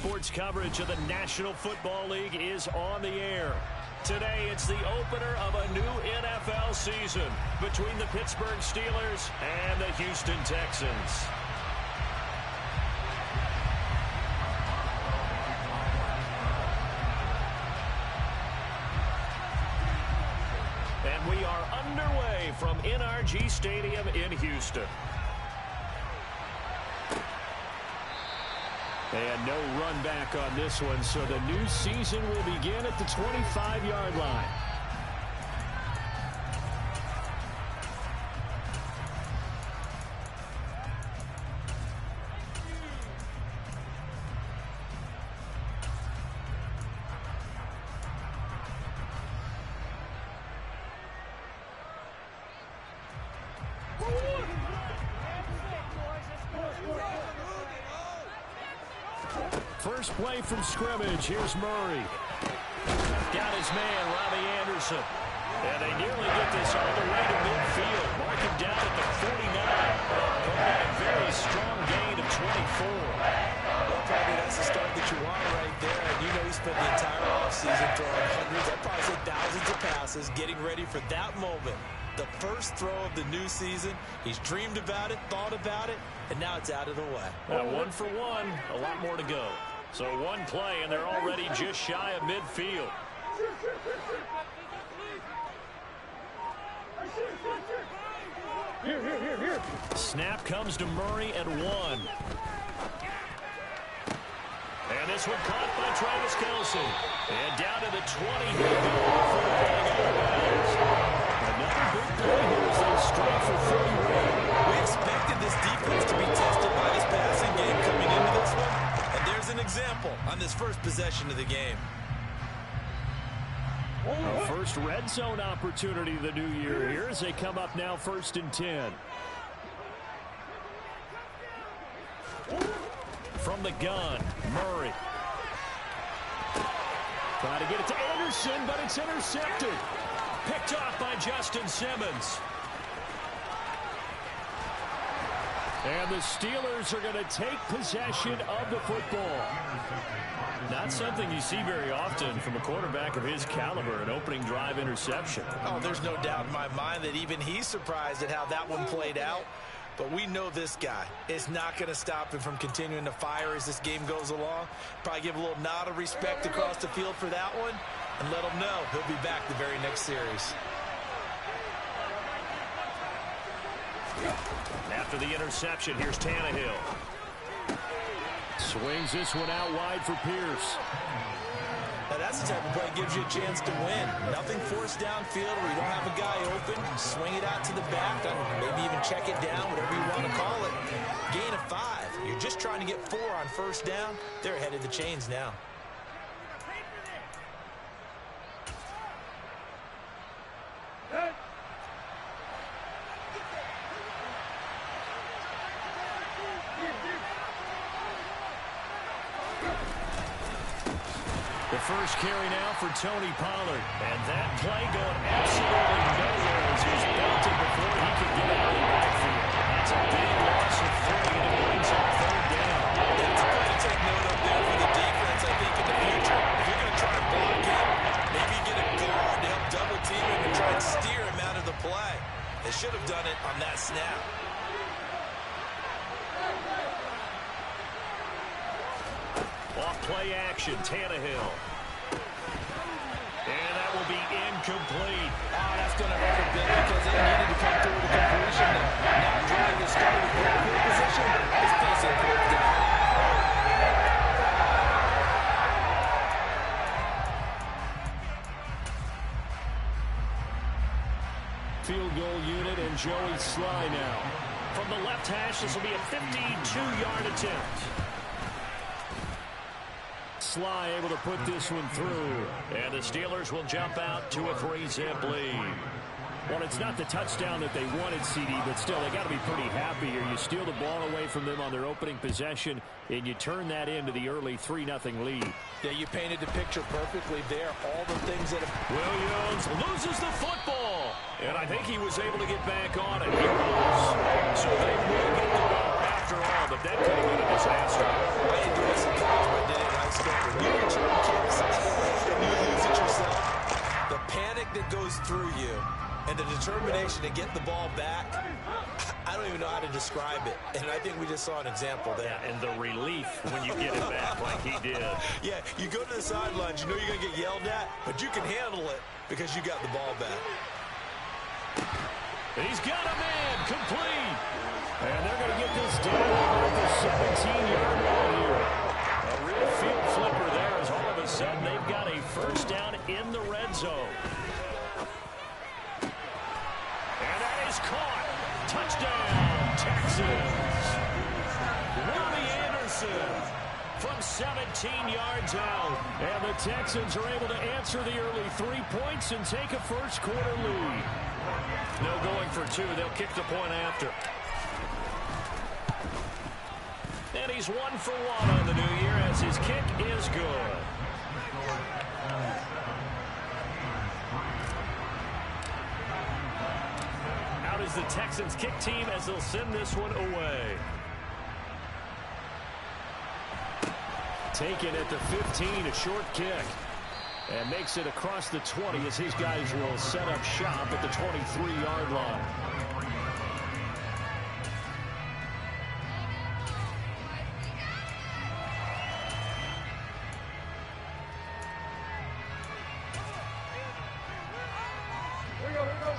Sports coverage of the National Football League is on the air. Today, it's the opener of a new NFL season between the Pittsburgh Steelers and the Houston Texans. And we are underway from NRG Stadium in Houston. And no run back on this one, so the new season will begin at the 25-yard line. First play from scrimmage. Here's Murray. Got his man, Robbie Anderson. And they nearly get this all the way to midfield. Mark him down at the 49. A very strong gain of 24. Well, probably that's the start that you want right there. And you know he spent the entire offseason throwing hundreds, I'd probably say thousands of passes, getting ready for that moment. The first throw of the new season. He's dreamed about it, thought about it, and now it's out of the way. Now, 1 for 1, a lot more to go. So one play, and they're already just shy of midfield. Here. Snap comes to Murray at 1. And this one caught by Travis Kelce. And down to the 20 here we go before getting out of bounds. Another big play here as they strike for 31. We expected this defense to be tested by this passing game coming into this one. And there's an example on this first possession of the game. A first red zone opportunity the new year here as they come up now 1st and 10. From the gun, Murray. Trying to get it to Anderson, but it's intercepted. Picked off by Justin Simmons. And the Steelers are going to take possession of the football. Not something you see very often from a quarterback of his caliber, an opening drive interception. Oh, there's no doubt in my mind that even he's surprised at how that one played out. But we know this guy is not going to stop him from continuing to fire as this game goes along. Probably give a little nod of respect across the field for that one and let him know he'll be back the very next series. After the interception, here's Tannehill. Swings this one out wide for Pierce. Now that's the type of play that gives you a chance to win. Nothing forced downfield where you don't have a guy open. Swing it out to the back, maybe even check it down, whatever you want to call it. Gain of 5. You're just trying to get 4 on first down. They're ahead of the chains now. The first carry now for Tony Pollard. And that play going absolutely nowhere as he's belted before he could get out of the backfield. That's a big loss of 3, and it brings up 3rd down. That's a play to take note of there for the defense, I think, in the future. If you're going to try to block him, maybe get a guard to help double team him and try and steer him out of the play. They should have done it on that snap. Off play action, Tannehill. And that will be incomplete. Oh, that's going to hurt a bit because they needed to come through with a completion there. Now trying to start with great field position. It's facing 4th down. Field goal unit and Joey Sly now. From the left hash, this will be a 52-yard attempt. Sly able to put this one through. And the Steelers will jump out to a 3-zip lead. Well, it's not the touchdown that they wanted, CD, but still, they got to be pretty happy here. You steal the ball away from them on their opening possession, and you turn that into the early 3-0 lead. Yeah, you painted the picture perfectly there. All the things that have... Williams loses the football, and I think he was able to get back on it. He was. So they will get the ball after all, but that could have been a disaster. I enjoyed some college, but did it you return kicks and you lose it yourself, the panic that goes through you and the determination to get the ball back, I don't even know how to describe it. And I think we just saw an example there. Yeah, and the relief when you get it back like he did. Yeah, you go to the sidelines, you know you're going to get yelled at, but you can handle it because you got the ball back. He's got a man, complete. And they're going to get this down at the 17-yard line here. A real field flipper there as all of a sudden they've got a first down in the red zone. And that is caught. Touchdown, Texans. Robbie Anderson from 17 yards out. And the Texans are able to answer the early 3 points and take a first-quarter lead. No going for two. They'll kick the point after. And he's 1 for 1 on the new year as his kick is good. Out is the Texans kick team as they'll send this one away. Taken at the 15, a short kick. And makes it across the 20 as his guys will set up shop at the 23-yard line.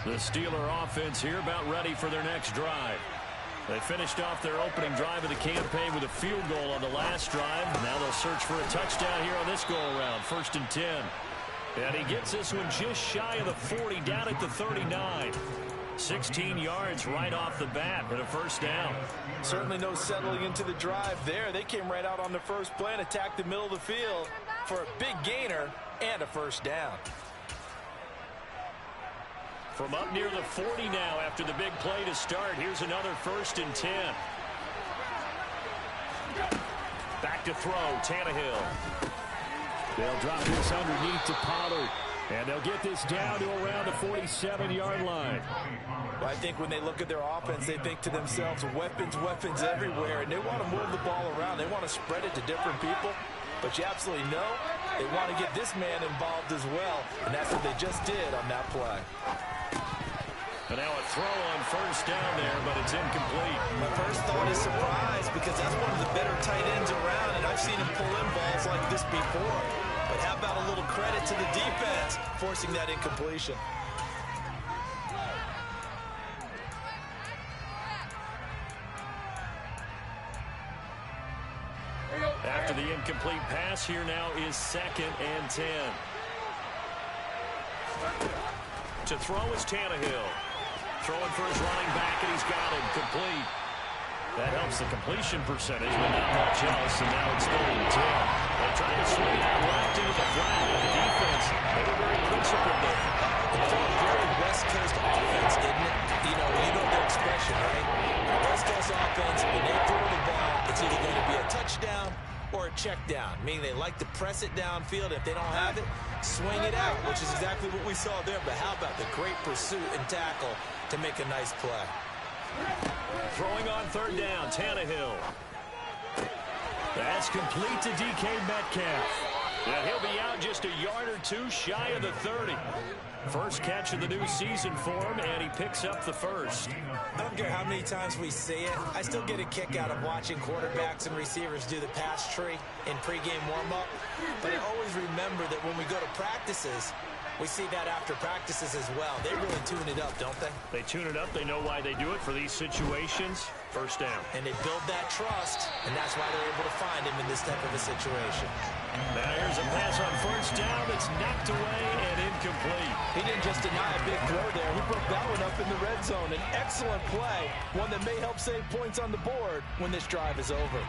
The Steeler offense here about ready for their next drive. They finished off their opening drive of the campaign with a field goal on the last drive. Now they'll search for a touchdown here on this go-around. 1st and 10. And he gets this one just shy of the 40, down at the 39. 16 yards right off the bat and a first down. Certainly no settling into the drive there. They came right out on the first play and attacked the middle of the field for a big gainer and a first down. From up near the 40 now after the big play to start. Here's another 1st and 10. Back to throw, Tannehill. They'll drop this underneath to Pollard. And they'll get this down to around the 47-yard line. Well, I think when they look at their offense, they think to themselves, weapons, weapons everywhere. And they want to move the ball around. They want to spread it to different people. But you absolutely know they want to get this man involved as well. And that's what they just did on that play. And now a throw on first down there, but it's incomplete. My first thought is surprise because that's one of the better tight ends around, and I've seen him pull in balls like this before. But how about a little credit to the defense forcing that incompletion? After the incomplete pass, here now is 2nd and 10. To throw is Tannehill. Throwing for his running back, and he's got him complete. That helps the completion percentage, but not much else, and now it's 3rd and 10. They try to swing it left into the flat, and the defense, they were very principled there. It's a very West Coast offense, isn't it? You know the expression, right? West Coast offense, when they throw the ball, it's either going to be a touchdown or a check down, meaning they like to press it downfield. If they don't have it, swing it out, which is exactly what we saw there. But how about the great pursuit and tackle to make a nice play? Throwing on 3rd down, Tannehill. That's complete to DK Metcalf. And he'll be out just a yard or two shy of the 30. First catch of the new season for him, and he picks up the first. I don't care how many times we say it, I still get a kick out of watching quarterbacks and receivers do the pass tree in pregame warm-up. But I always remember that when we go to practices, we see that after practices as well. They really tune it up, don't they? They tune it up. They know why they do it for these situations. First down. And they build that trust, and that's why they're able to find him in this type of a situation. Now here's a pass on first down that's knocked away and incomplete. He didn't just deny a big throw there. He broke that one up in the red zone. An excellent play, one that may help save points on the board when this drive is over.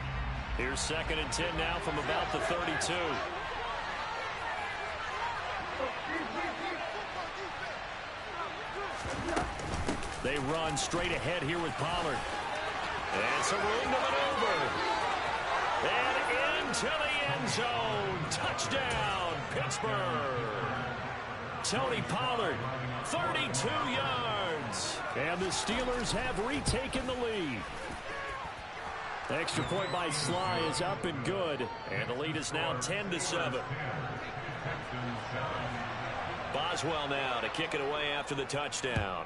Here's 2nd and 10 now from about the 32. They run straight ahead here with Pollard. And some room to maneuver. And into the end zone. Touchdown, Pittsburgh. Tony Pollard, 32 yards. And the Steelers have retaken the lead. Extra point by Sly is up and good. And the lead is now 10-7. Boswell now to kick it away after the touchdown.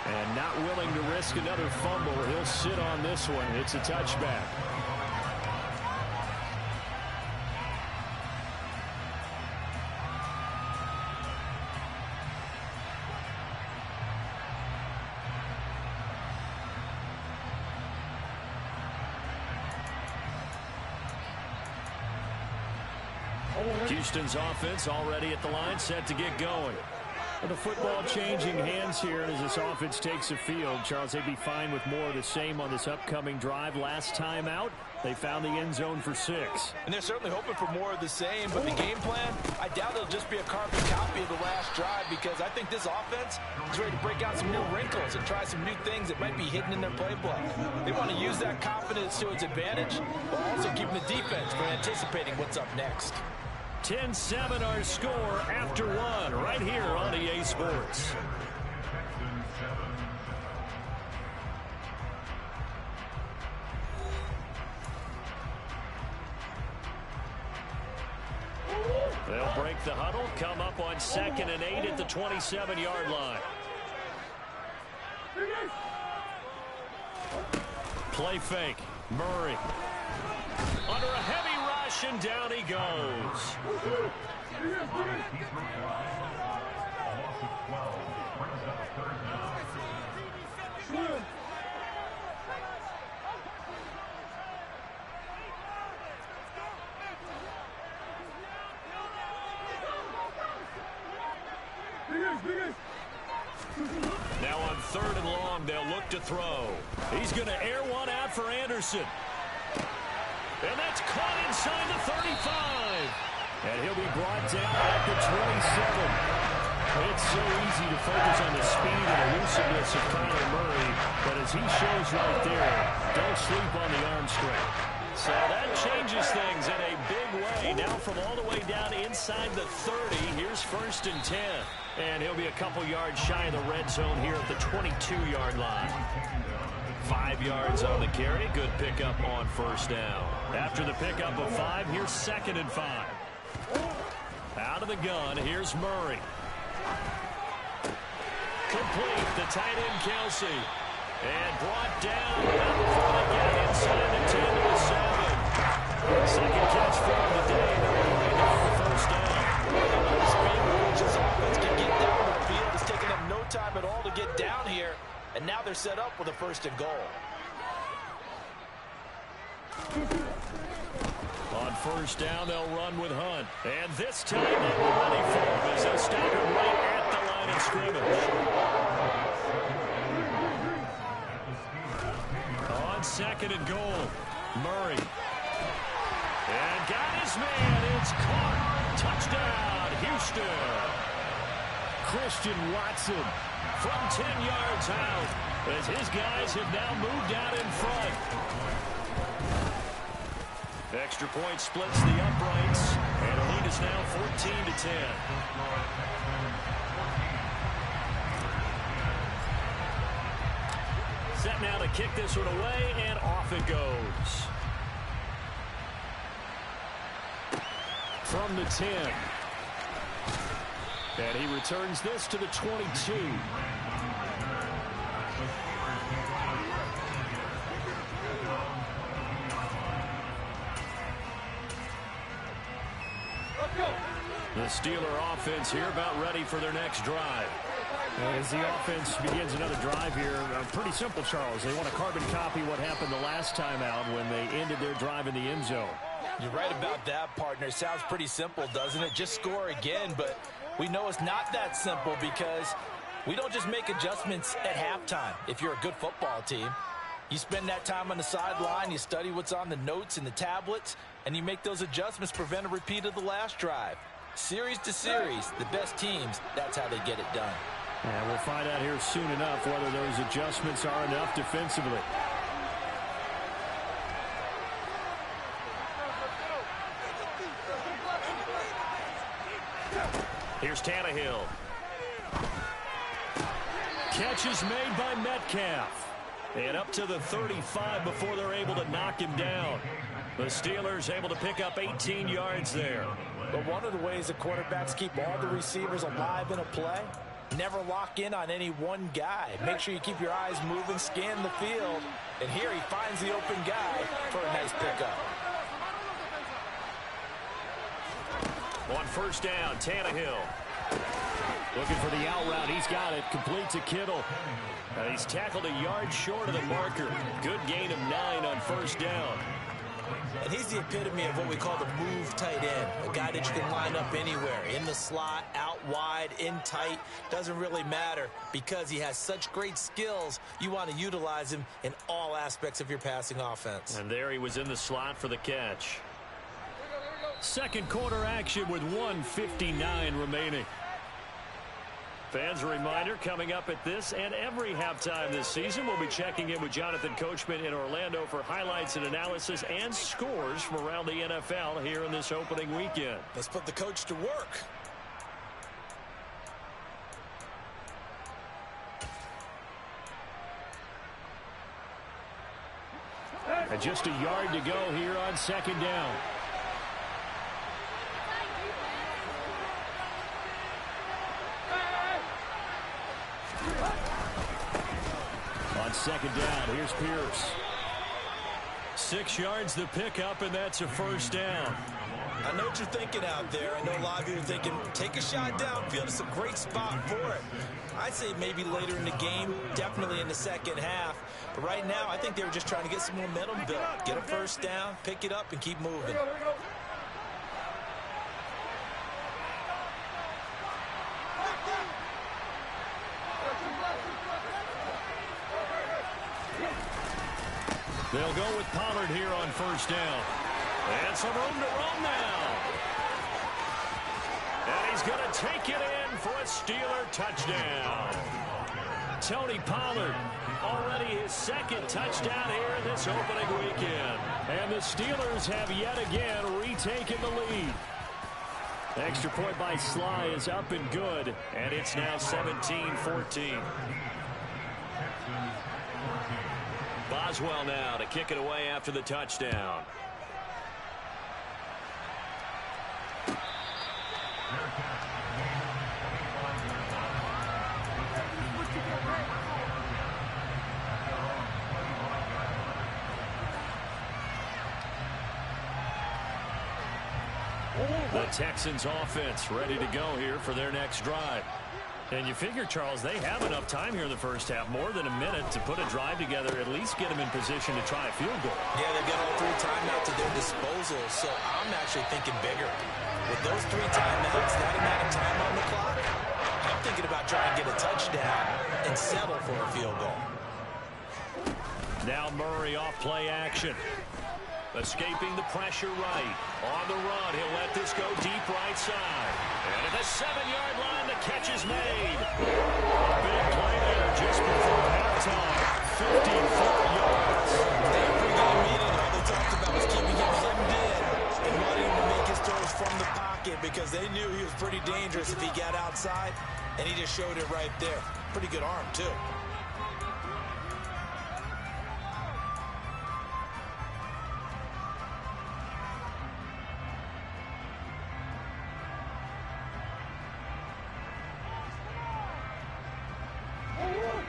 And not willing to risk another fumble. He'll sit on this one. It's a touchback. Houston's offense already at the line, set to get going. Well, the football changing hands here as this offense takes the field. Charles, they'd be fine with more of the same on this upcoming drive. Last time out, they found the end zone for 6. And they're certainly hoping for more of the same, but the game plan, I doubt it'll just be a carbon copy of the last drive, because I think this offense is ready to break out some new wrinkles and try some new things that might be hidden in their playbook. They want to use that confidence to its advantage, while also keeping the defense from anticipating what's up next. 10-7 our score after 1 right here on EA Sports. They'll break the huddle, come up on 2nd and 8 at the 27-yard line. Play fake. Murray. Under a heavy rush, and down he goes. Now on 3rd and long, they'll look to throw. He's going to air one out for Anderson. And that's caught inside the 35. And he'll be brought down at the 27. It's so easy to focus on the speed and elusiveness of Kyler Murray, but as he shows right there, don't sleep on the arm strength. So that changes things in a big way. Now from all the way down inside the 30, here's 1st and 10. And he'll be a couple yards shy of the red zone here at the 22-yard line. 5 yards on the carry. Good pickup on 1st down. After the pickup of 5, here's 2nd and 5. Out of the gun, here's Murray. Complete, the tight end Kelsey. And brought down before they get it inside the 10 to the 7. Second catch for him today. They're going down for 1st down. The speed with which this offense can get down the field is taking them no time at all to get down here. And now they're set up with a 1st and goal. On 1st down, they'll run with Hunt. And this time they were ready for him as they stop him right at the line of scrimmage. On 2nd and goal, Murray. And got his man. It's caught. Touchdown, Houston. Christian Watson from 10 yards out as his guys have now moved out in front. Extra point splits the uprights, and the lead is now 14-10. Set now to kick this one away, and off it goes. From the 10. And he returns this to the 22. The Steeler offense here about ready for their next drive. As the offense begins another drive here, pretty simple, Charles. They want to carbon copy what happened the last time out when they ended their drive in the end zone. You're right about that, partner. Sounds pretty simple, doesn't it? Just score again, but we know it's not that simple because we don't just make adjustments at halftime. If you're a good football team, you spend that time on the sideline, you study what's on the notes and the tablets, and you make those adjustments to prevent a repeat of the last drive. Series to series, the best teams, that's how they get it done. And we'll find out here soon enough whether those adjustments are enough defensively. Here's Tannehill. catch is made by Metcalf. And up to the 35 before they're able to knock him down. The Steelers able to pick up 18 yards there. But one of the ways the quarterbacks keep all the receivers alive in a play, never lock in on any one guy. Make sure you keep your eyes moving, scan the field. And here he finds the open guy for a nice pickup. On first down, Tannehill. Looking for the out route. He's got it. Complete to Kittle. He's tackled a yard short of the marker. Good gain of 9 on first down. And he's the epitome of what we call the move tight end. A guy that you can line up anywhere. In the slot, out wide, in tight. Doesn't really matter because he has such great skills. You want to utilize him in all aspects of your passing offense. And there he was in the slot for the catch. Second quarter action with 1:59 remaining. Fans, a reminder, coming up at this and every halftime this season, we'll be checking in with Jonathan Coachman in Orlando for highlights and analysis and scores from around the NFL here in this opening weekend. Let's put the coach to work. And just a yard to go here on second down. On second down, here's Pierce. 6 yards the pickup, and that's a first down. I know what you're thinking out there. I know a lot of you are thinking, take a shot downfield. It's a great spot for it. I'd say maybe later in the game, definitely in the second half. But right now, I think they were just trying to get some momentum built. Get a first down, pick it up, and keep moving. They'll go with Pollard here on first down. And some room to run now. And he's going to take it in for a Steeler touchdown. Tony Pollard, already his second touchdown here in this opening weekend. And the Steelers have yet again retaken the lead. Extra point by Sly is up and good. And it's now 17-14. Boswell now to kick it away after the touchdown. The Texans offense ready to go here for their next drive. And you figure, Charles, they have enough time here in the first half, more than a minute to put a drive together, at least get them in position to try a field goal. Yeah, they've got all 3 timeouts at their disposal, so I'm actually thinking bigger. With those 3 timeouts, that amount of time on the clock, I'm thinking about trying to get a touchdown and settle for a field goal. Now Murray off play action. Escaping the pressure right. On the run, he'll let this go deep right side. And at the 7-yard line, the catch is made. Big play there just before halftime. 54 yards. That pregame meeting, all they talked about was keeping him hemmed in and wanting him to make his throws from the pocket because they knew he was pretty dangerous if he got outside, and he just showed it right there. Pretty good arm, too.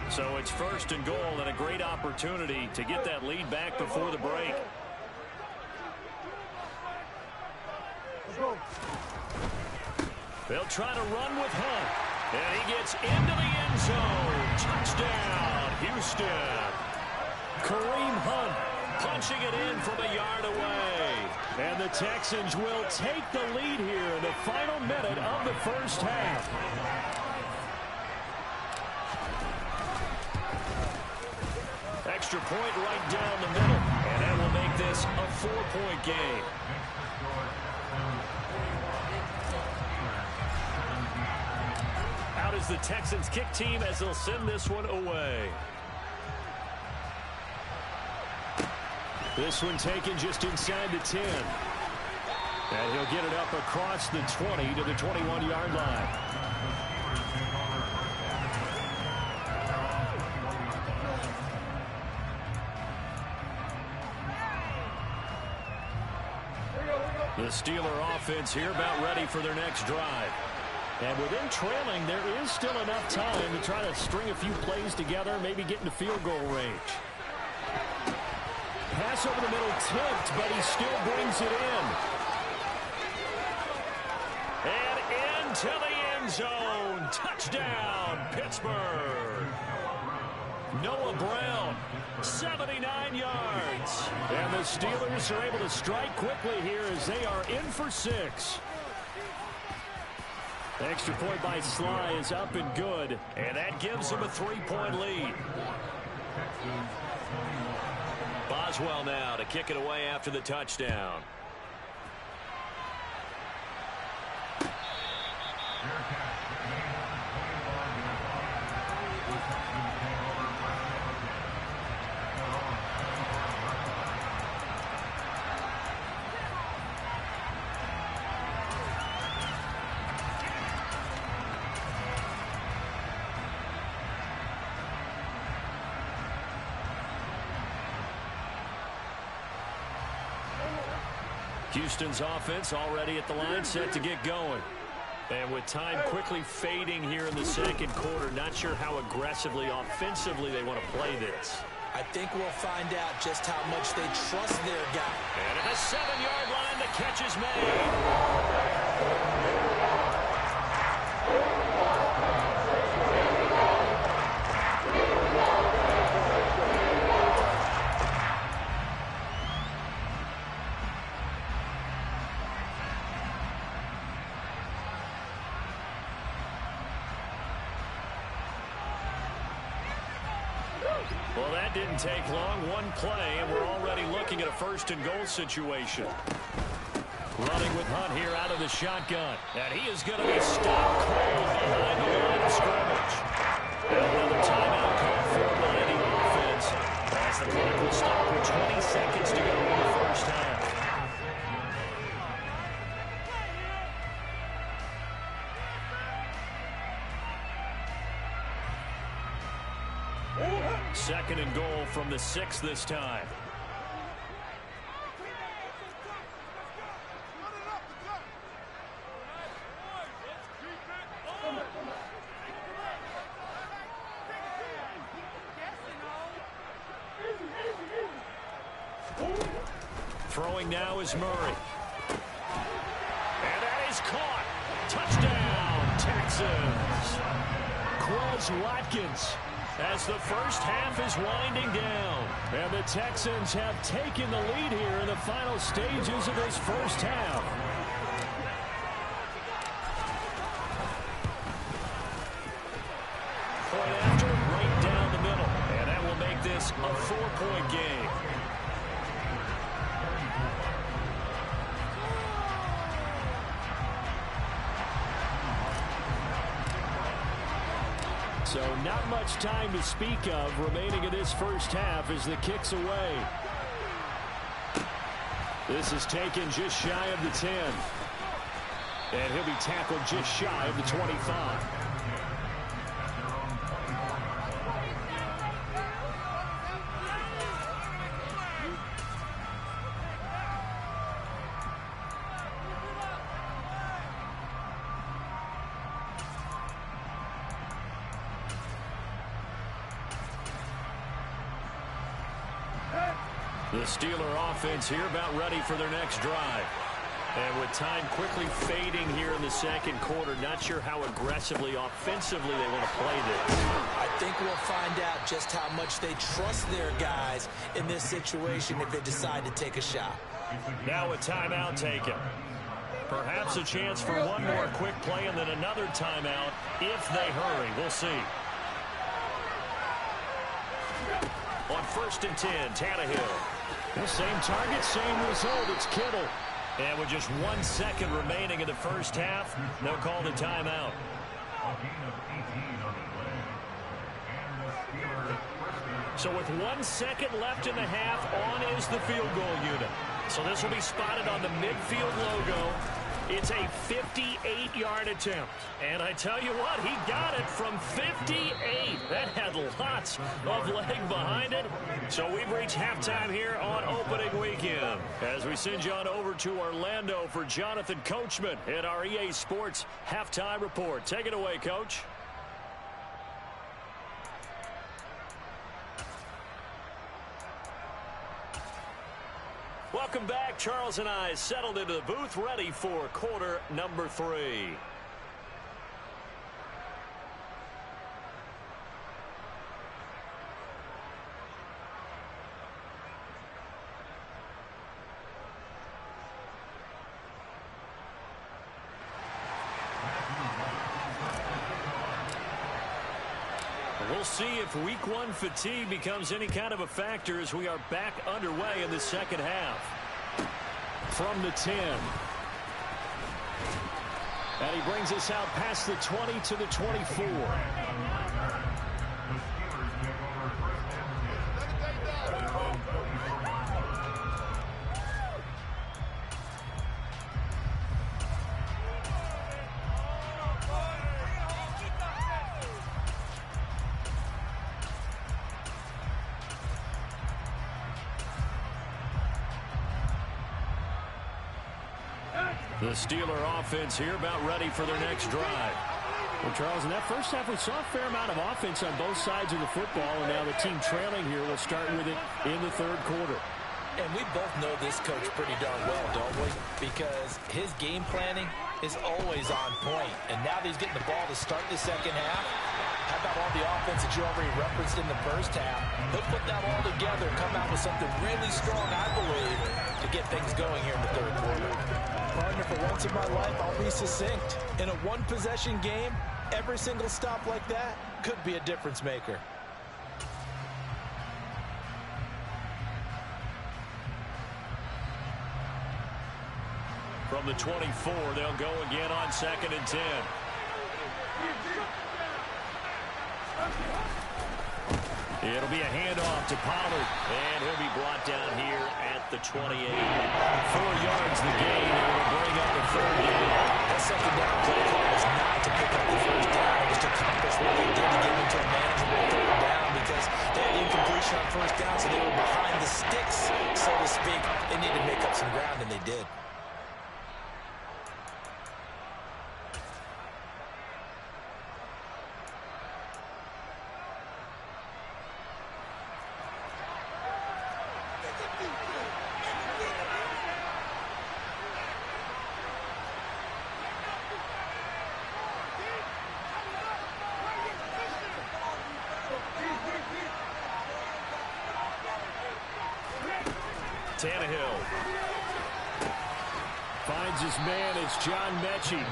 So it's first and goal and a great opportunity to get that lead back before the break. They'll try to run with Hunt. And he gets into the end zone. Touchdown, Houston. Kareem Hunt punching it in from a yard away. And the Texans will take the lead here in the final minute of the first half. Extra point right down the middle. And that will make this a 4-point game. Out is the Texans kick team as they'll send this one away. This one taken just inside the 10. And he'll get it up across the 20 to the 21-yard line. The Steeler offense here about ready for their next drive. And within trailing, there is still enough time to try to string a few plays together, maybe get into field goal range. Pass over the middle tipped, but he still brings it in. And into the end zone. Touchdown, Pittsburgh. Noah Brown, 79 yards. And the Steelers are able to strike quickly here as they are in for 6. Extra point by Sly is up and good, and that gives them a 3-point lead. Boswell now to kick it away after the touchdown. Houston's offense already at the line, set to get going. And with time quickly fading here in the second quarter, not sure how aggressively, offensively they want to play this. I think we'll find out just how much they trust their guy. And at the 7-yard line, the catch is made. Well, that didn't take long. One play, and we're already looking at a first-and-goal situation. Running with Hunt here out of the shotgun. And he is going to be stopped cold behind the line of scrimmage. And another timeout call for the Miami offense as the clock will stop with 20 seconds to go in the first half. Second and goal from the 6 this time. Throwing now is Murray. And that is caught. Touchdown, Texans. Quez Watkins. As the first half is winding down. And the Texans have taken the lead here in the final stages of this first half. Point after, right down the middle. And that will make this a 4-point game. So not much time to speak of remaining in this first half as the kick's away. This is taken just shy of the 10. And he'll be tackled just shy of the 25. The Steeler offense here about ready for their next drive. And with time quickly fading here in the second quarter, not sure how aggressively, offensively they want to play this. I think we'll find out just how much they trust their guys in this situation if they decide to take a shot. Now a timeout taken. Perhaps a chance for one more quick play and then another timeout if they hurry. We'll see. On 1st and 10, Tannehill. The same target, same result. It's Kittle. And with just 1 second remaining in the first half, they'll call the timeout. So with 1 second left in the half, on is the field goal unit. So this will be spotted on the midfield logo. It's a 58-yard attempt. And I tell you what, he got it from 58. That had lots of leg behind it. So we've reached halftime here on opening weekend. As we send you on over to Orlando for Jonathan Coachman in our EA Sports Halftime Report. Take it away, Coach. Welcome back. Charles and I settled into the booth, ready for quarter number 3. We'll see if week 1 fatigue becomes any kind of a factor as we are back underway in the second half. From the 10. And he brings us out past the 20 to the 24. The Steeler offense here about ready for their next drive. Well, Charles, in that first half, we saw a fair amount of offense on both sides of the football, and now the team trailing here will start with it in the third quarter. And we both know this coach pretty darn well, don't we? Because his game planning is always on point. And now that he's getting the ball to start the second half, how about all the offense that you already referenced in the first half? He'll put that all together, come out with something really strong, I believe, to get things going here in the third quarter. Partner, for once in my life, I'll be succinct. In a one-possession game, every single stop like that could be a difference maker. From the 24, they'll go again on 2nd and 10. It'll be a handoff to Pollard, and he'll be brought down here at the 28. 4 yards the gain, and it'll bring up the 3rd down. That second down play call was not to pick up the first down. It was to accomplish what they did to get into a manageable 3rd down because they had incompletion on first down, so they were behind the sticks, so to speak. They needed to make up some ground, and they did. Tannehill finds his man. It's John Mechie.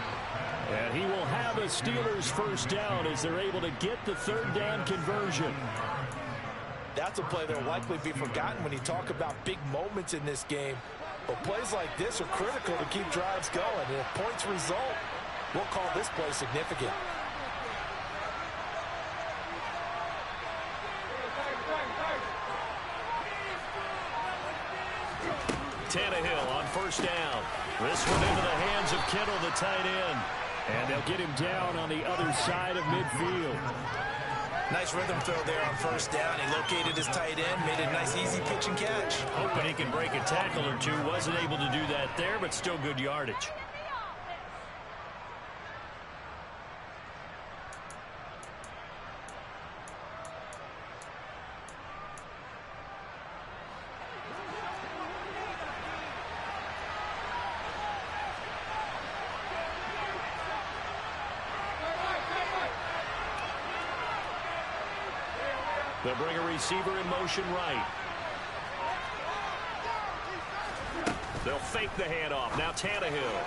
And he will have a Steelers first down as they're able to get the 3rd down conversion. That's a play that will likely be forgotten when you talk about big moments in this game. But plays like this are critical to keep drives going. And if points result, we'll call this play significant. Tannehill on first down. This one into the hands of Kittle, the tight end. And they'll get him down on the other side of midfield. Nice rhythm throw there on first down. He located his tight end, made a nice easy pitch and catch. Hoping he can break a tackle or two. Wasn't able to do that there, but still good yardage. They'll bring a receiver in motion right. They'll fake the handoff. Now Tannehill.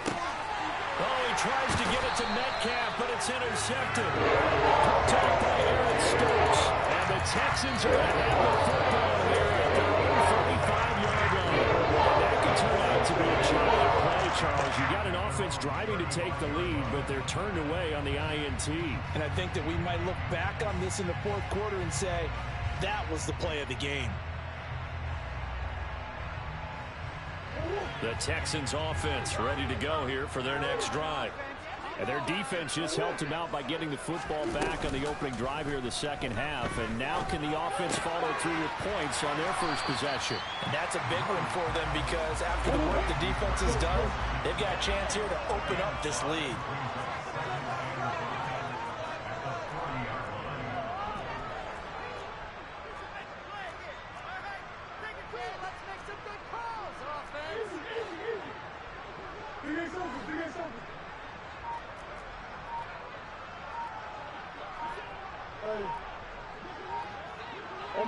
Oh, he tries to get it to Metcalf, but it's intercepted. Touchdown by Aaron Stokes. And the Texans are going to have the football here at their own 35-yard line. And that could turn out to be a giant play, Charles. You got an offense driving to take the lead, but they're turned away on the INT. And I think that we might look back on this in the fourth quarter and say, that was the play of the game. The Texans offense ready to go here for their next drive. And their defense just helped them out by getting the football back on the opening drive here in the second half. And now can the offense follow through with points on their first possession? And that's a big one for them because after the work the defense has done, they've got a chance here to open up this lead.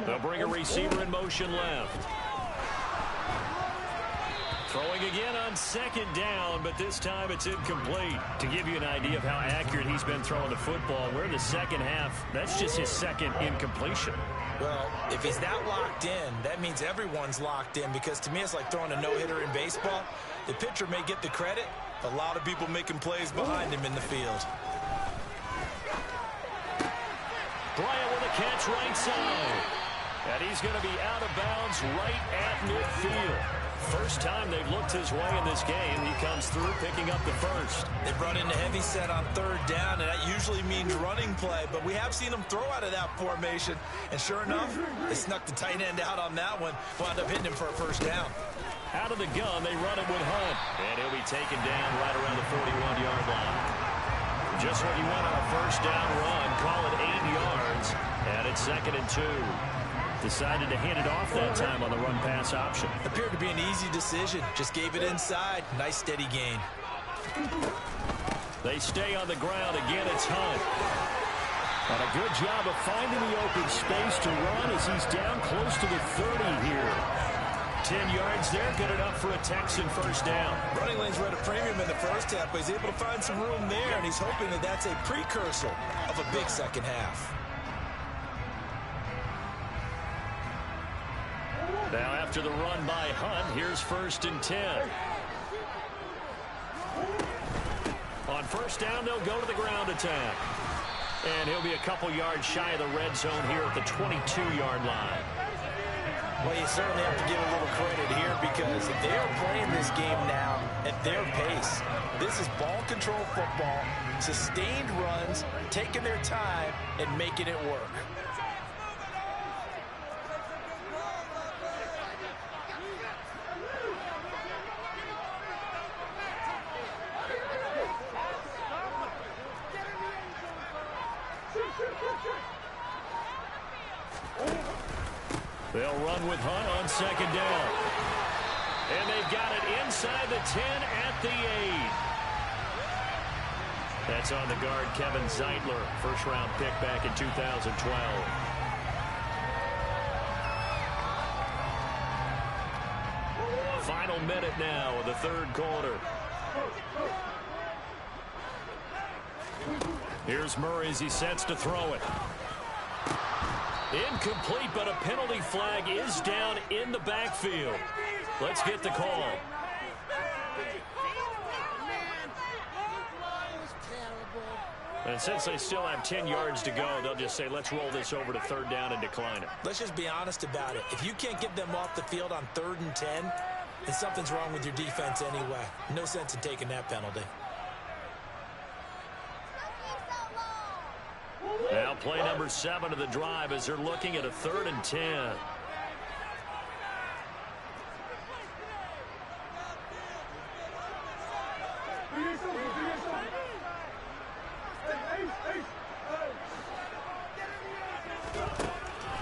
They'll bring a receiver in motion left. Throwing again on second down, but this time it's incomplete. To give you an idea of how accurate he's been throwing the football, we're in the second half. That's just his second incompletion. Well, if he's that locked in, that means everyone's locked in because to me it's like throwing a no-hitter in baseball. The pitcher may get the credit, a lot of people making plays behind him in the field. Bryant with a catch right side. And he's going to be out of bounds right at midfield. First time they've looked his way in this game. He comes through picking up the first. They've run into heavy set on third down, and that usually means running play. But we have seen them throw out of that formation. And sure enough, they snuck the tight end out on that one. Wound up hitting him for a first down. Out of the gun, they run it with Hunt. And he'll be taken down right around the 41-yard line. Just what you want on a first down run. Call it 8 yards. And it's 2nd and 2. Decided to hand it off that time on the run-pass option. Appeared to be an easy decision. Just gave it inside. Nice steady gain. They stay on the ground. Again, it's Hunt. And a good job of finding the open space to run as he's down close to the 30 here. 10 yards there, good enough for a Texan first down. Running lanes were at a premium in the first half, but he's able to find some room there, and he's hoping that that's a precursor of a big second half. Now after the run by Hunt, here's 1st and 10. On first down, they'll go to the ground attack. And he'll be a couple yards shy of the red zone here at the 22-yard line. Well, you certainly have to give a little credit here because they are playing this game now at their pace. This is ball control football, sustained runs, taking their time, and making it work. They'll run with Hunt on second down. And they've got it inside the 10 at the 8. That's on the guard, Kevin Zeitler, first-round pick back in 2012. Final minute now of the third quarter. Here's Murray as he sets to throw it. Incomplete, but a penalty flag is down in the backfield. Let's get the call. And since they still have 10 yards to go, they'll just say, let's roll this over to third down and decline it. Let's just be honest about it. If you can't get them off the field on 3rd and 10, then something's wrong with your defense anyway. No sense in taking that penalty. Now play number 7 of the drive as they're looking at a 3rd and 10.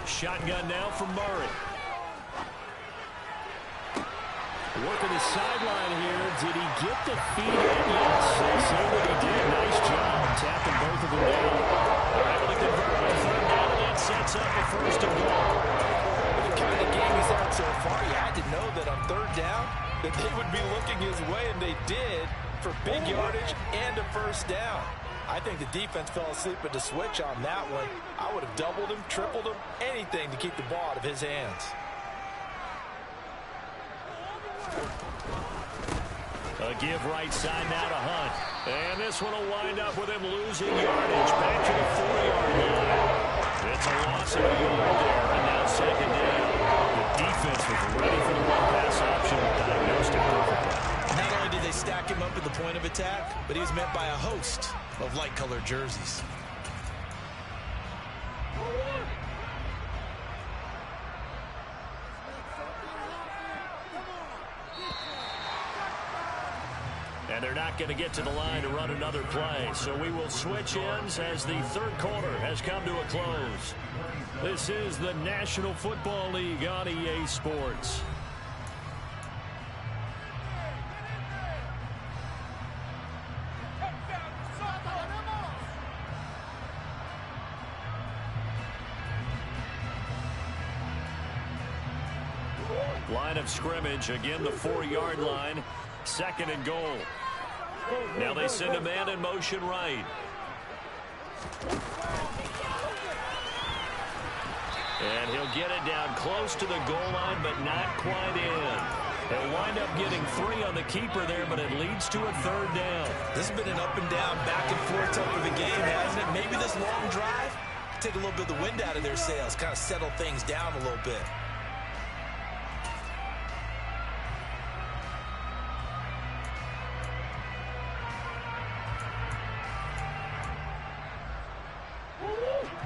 Shotgun now from Murray. Working the sideline here. Did he get the feed in? Yes, they say that he did. Nice job tapping both of them down. They're able to convert on 3rd down, and that sets up a 1st and 1. With the kind of game he's had so far, you had to know that on 3rd down that they would be looking his way, and they did for big yardage and a 1st down. I think the defense fell asleep at the switch on that one. I would have doubled him, tripled him, anything to keep the ball out of his hands. A give right side now to Hunt. And this one will wind up with him losing yardage back to the 4-yard line. It's a loss of a yard there, and now 2nd down. The defense was ready for the run-pass option with diagnostic. at the point of attack, but he was met by a host of light-colored jerseys. And they're not going to get to the line to run another play. So we will switch ends as the third quarter has come to a close. This is the National Football League on EA Sports. Line of scrimmage, again the 4-yard line. Second and goal. Now they send a man in motion right. And he'll get it down close to the goal line, but not quite in. He'll wind up getting 3 on the keeper there, but it leads to a third down. This has been an up and down, back and forth type of a game, hasn't it? Maybe this long drive take a little bit of the wind out of their sails, kind of settle things down a little bit.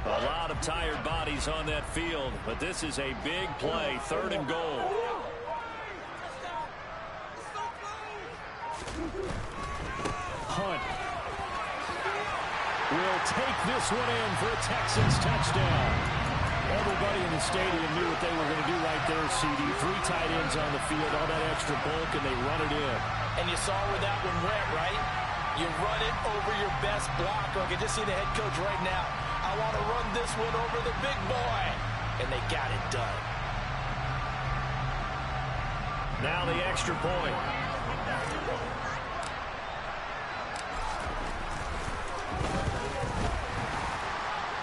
A lot of tired bodies on that field, but this is a big play, third and goal. Hunt will take this one in for a Texans touchdown. Everybody in the stadium knew what they were going to do right there, CD. 3 tight ends on the field, all that extra bulk, and they run it in. And you saw where that one went, right? You run it over your best blocker. I can just see the head coach right now. I want to run this one over the big boy. And they got it done. Now the extra point.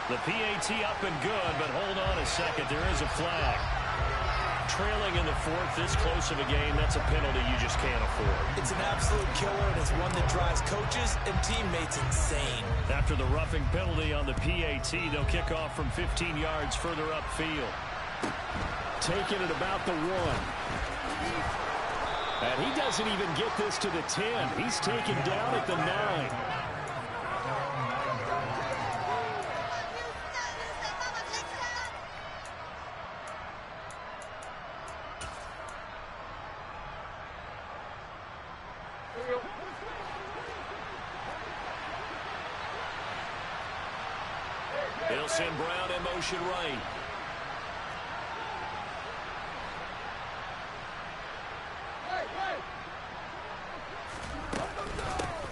The PAT up and good, but hold on a second. There is a flag. Trailing in the 4th, this close of a game, that's a penalty you just can't afford. It's an absolute killer, and it's one that drives coaches and teammates insane. After the roughing penalty on the PAT, they'll kick off from 15 yards further upfield. Taking it about the 1. And he doesn't even get this to the 10. He's taken down at the 9. They'll send Brown in motion right.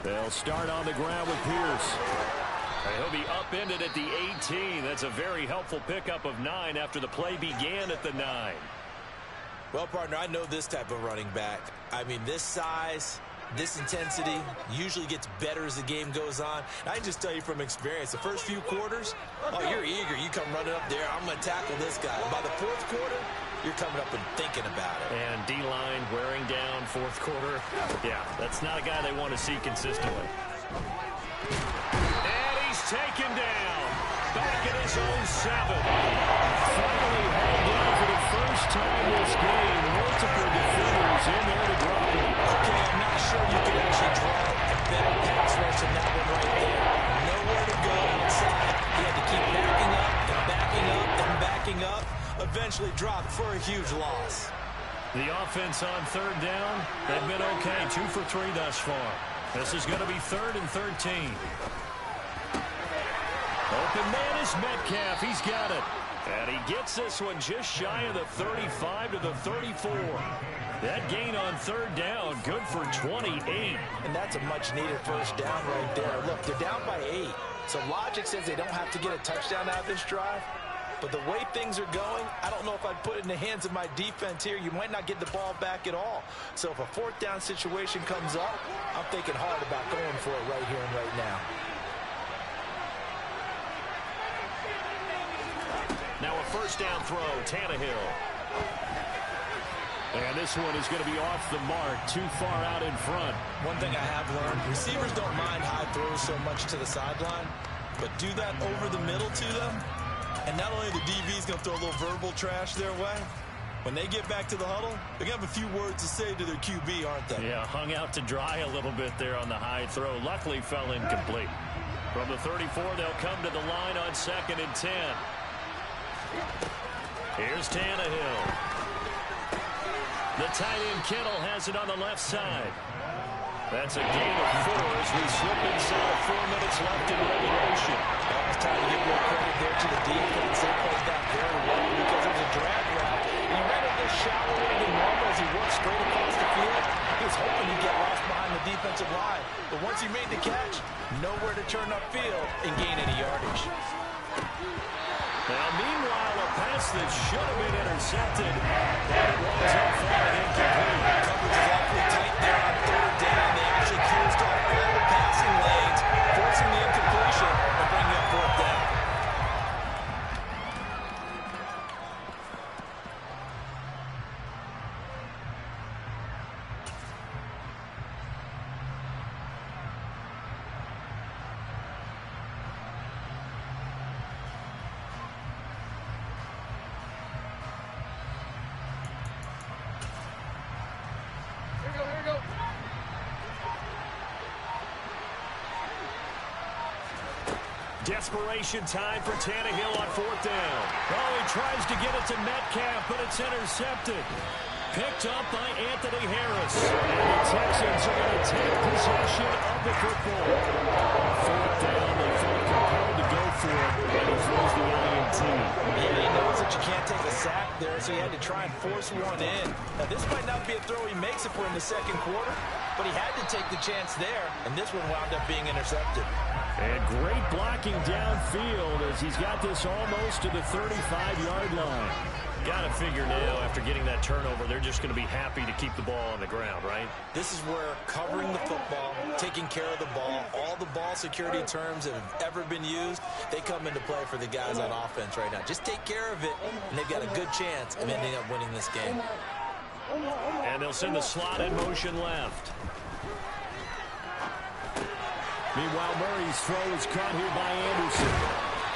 They'll start on the ground with Pierce. And he'll be upended at the 18. That's a very helpful pickup of 9 after the play began at the 9. Well, partner, I know this type of running back. I mean, this size, this intensity usually gets better as the game goes on. And I can just tell you from experience, the first few quarters, oh, you're eager. You come running up there, I'm going to tackle this guy. By the 4th quarter, you're coming up and thinking about it. And D-line wearing down 4th quarter. Yeah, that's not a guy they want to see consistently. And he's taken down. Back at his own 7. Finally hauled down for the first time this game. Multiple defenders in there to drop him. Okay, I'm not sure you could actually draw a better pass rush than that one right there. Nowhere to go outside. He had to keep backing up and backing up and backing up. Eventually dropped for a huge loss. The offense on 3rd down, they've been okay. 2 for 3 thus far. This is going to be 3rd and 13. Open man is Metcalf. He's got it. And he gets this one just shy of the 35 to the 34. That gain on 3rd down, good for 28. And that's a much-needed first down right there. Look, they're down by 8. So logic says they don't have to get a touchdown out of this drive. But the way things are going, I don't know if I'd put it in the hands of my defense here. You might not get the ball back at all. So if a 4th down situation comes up, I'm thinking hard about going for it right here and right now. Now a first down throw, Tannehill. And this one is going to be off the mark, too far out in front. One thing I have learned, receivers don't mind high throws so much to the sideline, but do that over the middle to them, and not only the DB's going to throw a little verbal trash their way, When they get back to the huddle, they're going to have a few words to say to their QB, aren't they? Yeah, hung out to dry a little bit there on the high throw. Luckily fell incomplete. From the 34, they'll come to the line on 2nd and 10. Here's Tannehill. The tight end Kittle has it on the left side. That's a gain of 4 as we slip inside 4 minutes left in regulation. It's time to give more credit there to the defense. They played that very well because it was a drag route. He ran a little shallower than normal as he worked straight across the field. He was hoping he'd get lost behind the defensive line. But once he made the catch, nowhere to turn upfield and gain any yardage. Now, meanwhile, a pass that should have been intercepted. And it winds up falling incomplete. Coverage is awfully tight there on 3rd down. They actually closed off all the passing lanes, forcing the incompletion and bringing up 4th down. Desperation time for Tannehill on 4th down. Oh, he tries to get it to Metcalf, but it's intercepted. Picked up by Anthony Harris. And the Texans are going to take possession of the football. 4th down, they feel compelled to go for it, and he throws the INT. Yeah, he knows that you can't take a sack there, so he had to try and force one in. Now, this might not be a throw he makes if we're in the 2nd quarter, but he had to take the chance there, and this one wound up being intercepted. And great blocking downfield as he's got this almost to the 35-yard line. Got to figure now, after getting that turnover, they're just going to be happy to keep the ball on the ground, right? This is where covering the football, taking care of the ball, all the ball security terms that have ever been used, they come into play for the guys on offense right now. Just take care of it, and they've got a good chance of ending up winning this game. And they'll send the slot in motion left. Meanwhile, Murray's throw is caught here by Anderson.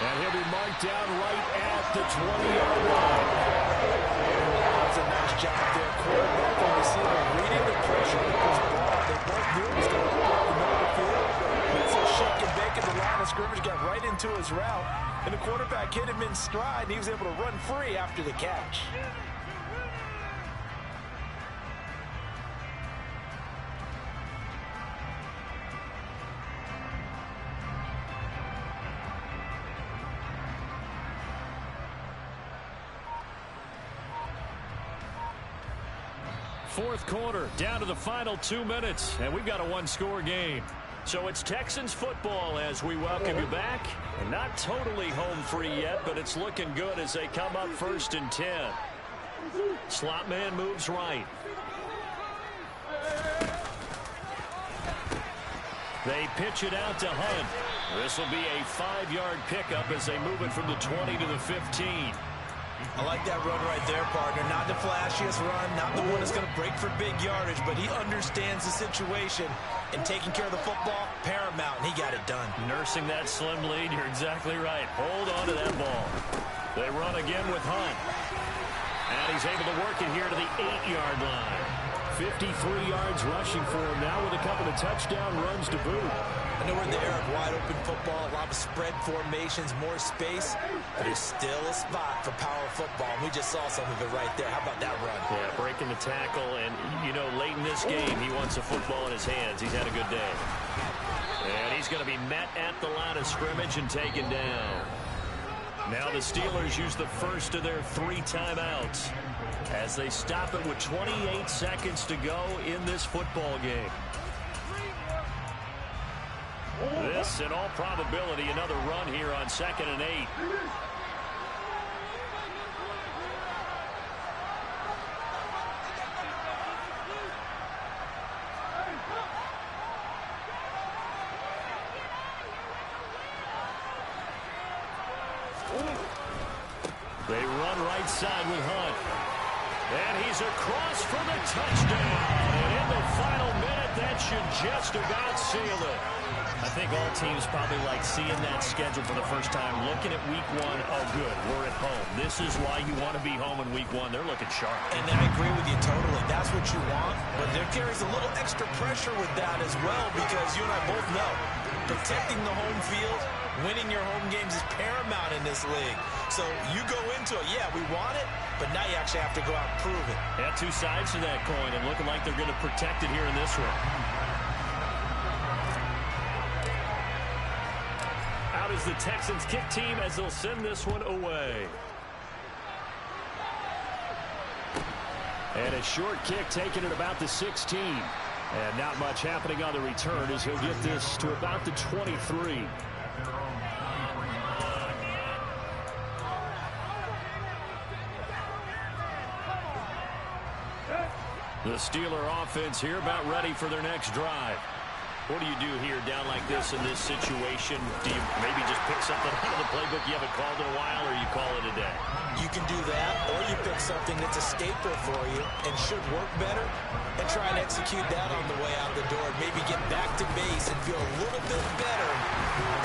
And he'll be marked down right at the 20-yard line. That's a nice job there. Quarterback and receiver reading the pressure with this ball. They both knew it was going to go up the middle of the field. It's a shake and bake at the line of scrimmage, got right into his route. And the quarterback hit him in stride, and he was able to run free after the catch. Fourth quarter, down to the final 2 minutes, and we've got a one-score game. So it's Texans football as we welcome you back. And not totally home free yet, but it's looking good as they come up 1st and 10. Slot man moves right. They pitch it out to Hunt. This will be a 5-yard pickup as they move it from the 20 to the 15. I like that run right there, partner. Not the flashiest run, not the one that's going to break for big yardage, but he understands the situation, and taking care of the football, paramount, and he got it done. Nursing that slim lead, you're exactly right. Hold on to that ball. They run again with Hunt. And he's able to work it here to the 8-yard line. 53 yards rushing for him now with a couple of touchdown runs to boot. I know we're in the era of wide-open football, a lot of spread formations, more space, but there's still a spot for power football, and we just saw some of it right there. How about that run? Yeah, breaking the tackle, and, you know, late in this game, he wants the football in his hands. He's had a good day. And he's going to be met at the line of scrimmage and taken down. Now the Steelers use the first of their 3 timeouts as they stop it with 28 seconds to go in this football game. This, in all probability, another run here on 2nd and 8. They run right side with Hunt. And he's across for the touchdown. And in the final minute, that should just about seal it. I think all teams probably like seeing that schedule for the first time, looking at week one. Oh, good, we're at home. This is why you want to be home in week one. They're looking sharp. And I agree with you totally. That's what you want. But there carries a little extra pressure with that as well, because you and I both know protecting the home field, winning your home games is paramount in this league. So you go into it, yeah, we want it, but now you actually have to go out and prove it. Yeah, two sides to that coin, and looking like they're going to protect it here in this one. Out is the Texans kick team as they'll send this one away. And a short kick taken at about the 16. And not much happening on the return as he'll get this to about the 23. The Steeler offense here about ready for their next drive. What do you do here down like this in this situation? Do you maybe just pick something out of the playbook you haven't called in a while, or you call it a day? You can do that, or you pick something that's a staple for you and should work better and try and execute that on the way out the door. Maybe get back to base and feel a little bit better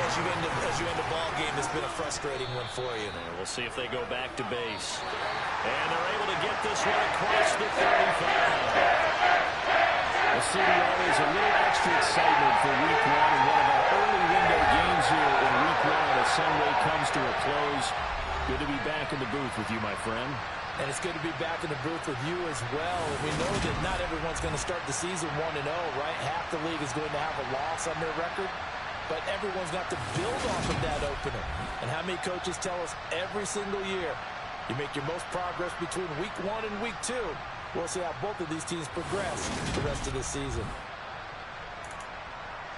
as you end a ball game that's been a frustrating one for you. And we'll see if they go back to base. And they're able to get this one across the 35. The city always a little extra excitement for week one and one of our early window games here in week one as Sunday comes to a close. Good to be back in the booth with you, my friend. And it's good to be back in the booth with you as well. We know that not everyone's going to start the season 1-0, right? Half the league is going to have a loss on their record, but everyone's got to build off of that opener. And how many coaches tell us every single year, you make your most progress between week 1 and week 2. We'll see how both of these teams progress the rest of this season.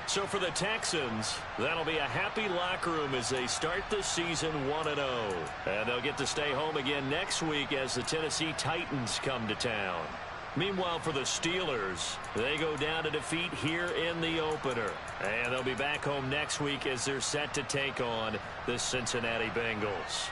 So for the Texans, that'll be a happy locker room as they start the season 1-0. And they'll get to stay home again next week as the Tennessee Titans come to town. Meanwhile, for the Steelers, they go down to defeat here in the opener. And they'll be back home next week as they're set to take on the Cincinnati Bengals.